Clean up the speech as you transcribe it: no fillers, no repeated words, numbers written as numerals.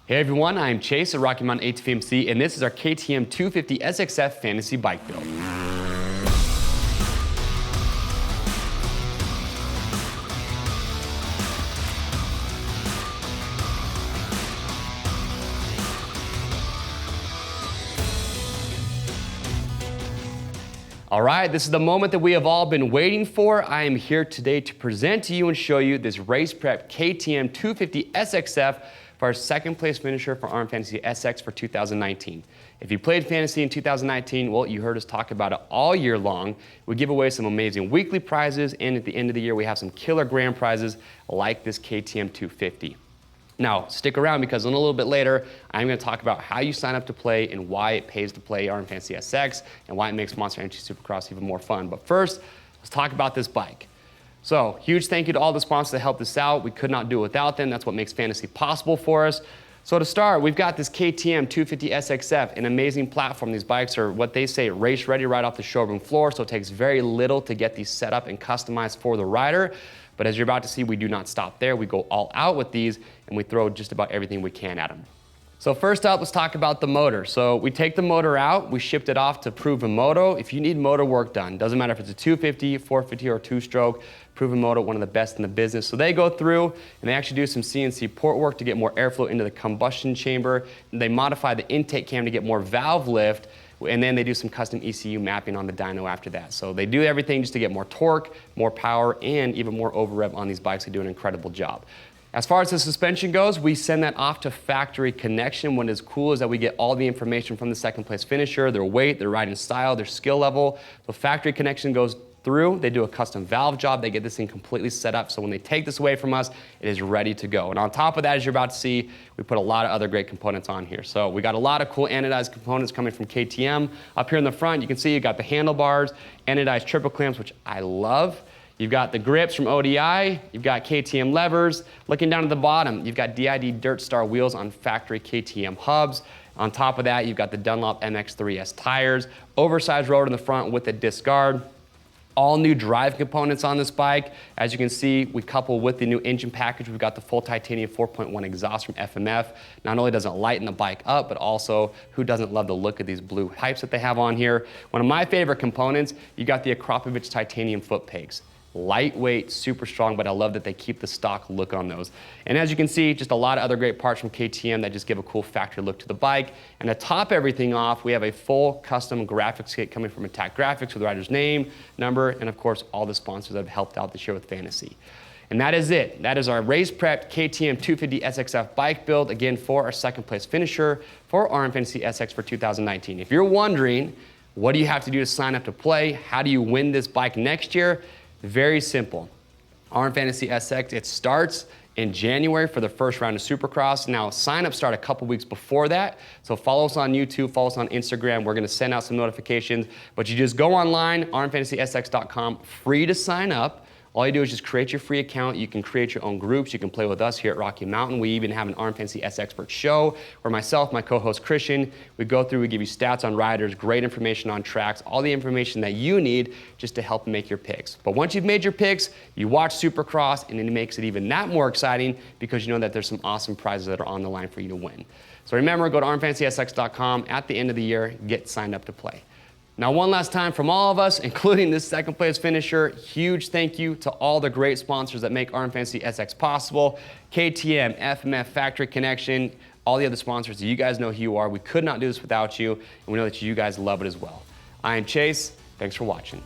Hey everyone, I'm Chase at Rocky Mountain FMC, and this is our KTM 250 SXF Fantasy Bike Build. All right, this is the moment that we have all been waiting for. I am here today to present to you and show you this race prep KTM 250 SXF for our second place finisher for RMFantasySX for 2019. If you played fantasy in 2019, well, you heard us talk about it all year long. We give away some amazing weekly prizes, and at the end of the year, we have some killer grand prizes like this KTM 250. Now, stick around because in a little bit later, I'm going to talk about how you sign up to play and why it pays to play RMFantasySX and why it makes Monster Energy Supercross even more fun. But first, let's talk about this bike. So, huge thank you to all the sponsors that helped us out. We could not do it without them. That's what makes fantasy possible for us. So to start, we've got this KTM 250 SXF, an amazing platform. These bikes are what they say race ready right off the showroom floor, so it takes very little to get these set up and customized for the rider. But as you're about to see, we do not stop there. We go all out with these, and we throw just about everything we can at them. So first up, let's talk about the motor. So we take the motor out, we shipped it off to Proven Moto. If you need motor work done, doesn't matter if it's a 250, 450, or two-stroke, Proven Moto, one of the best in the business. So they go through and they actually do some CNC port work to get more airflow into the combustion chamber. And they modify the intake cam to get more valve lift, and then they do some custom ECU mapping on the dyno after that. So they do everything just to get more torque, more power, and even more over rev on these bikes. They do an incredible job. As far as the suspension goes, we send that off to factory connection. What is cool is that we get all the information from the second place finisher, their weight, their riding style, their skill level. So factory connection goes through, they do a custom valve job, they get this thing completely set up, so when they take this away from us, it is ready to go. And on top of that, as you're about to see, we put a lot of other great components on here. So we got a lot of cool anodized components coming from KTM. Up here in the front, you can see you got the handlebars, anodized triple clamps, which I love. You've got the grips from ODI, you've got KTM levers. Looking down at the bottom, you've got DID Dirt Star wheels on factory KTM hubs. On top of that, you've got the Dunlop MX3S tires, oversized rotor in the front with a disc guard. All new drive components on this bike. As you can see, we couple with the new engine package. We've got the full titanium 4.1 exhaust from FMF. Not only does it lighten the bike up, but also who doesn't love the look of these blue pipes that they have on here. One of my favorite components, you got the Akrapovic titanium foot pegs. Lightweight, super strong, but I love that they keep the stock look on those. And as you can see, just a lot of other great parts from KTM that just give a cool factory look to the bike. And to top everything off, we have a full custom graphics kit coming from Attack Graphics with the rider's name, number, and of course, all the sponsors that have helped out this year with fantasy. And that is it. That is our race prepped KTM 250 SXF bike build, again, for our second place finisher for RMFantasySX for 2019. If you're wondering, what do you have to do to sign up to play? How do you win this bike next year? Very simple. RMFantasySX, it starts in January for the first round of Supercross. Now, sign-ups start a couple weeks before that, so follow us on YouTube, follow us on Instagram. We're gonna send out some notifications, but you just go online, RMFantasySX.com, free to sign up. All you do is just create your free account. You can create your own groups. You can play with us here at Rocky Mountain. We even have an RMFantasySX Expert show where myself, my co-host Christian, we go through, we give you stats on riders, great information on tracks, all the information that you need just to help make your picks. But once you've made your picks, you watch Supercross, and it makes it even that more exciting because you know that there's some awesome prizes that are on the line for you to win. So remember, go to RMFantasySX.com at the end of the year, get signed up to play. Now, one last time from all of us, including this second place finisher, huge thank you to all the great sponsors that make RMFantasySX possible. KTM, FMF, Factory Connection, all the other sponsors. You guys know who you are. We could not do this without you, and we know that you guys love it as well. I am Chase. Thanks for watching.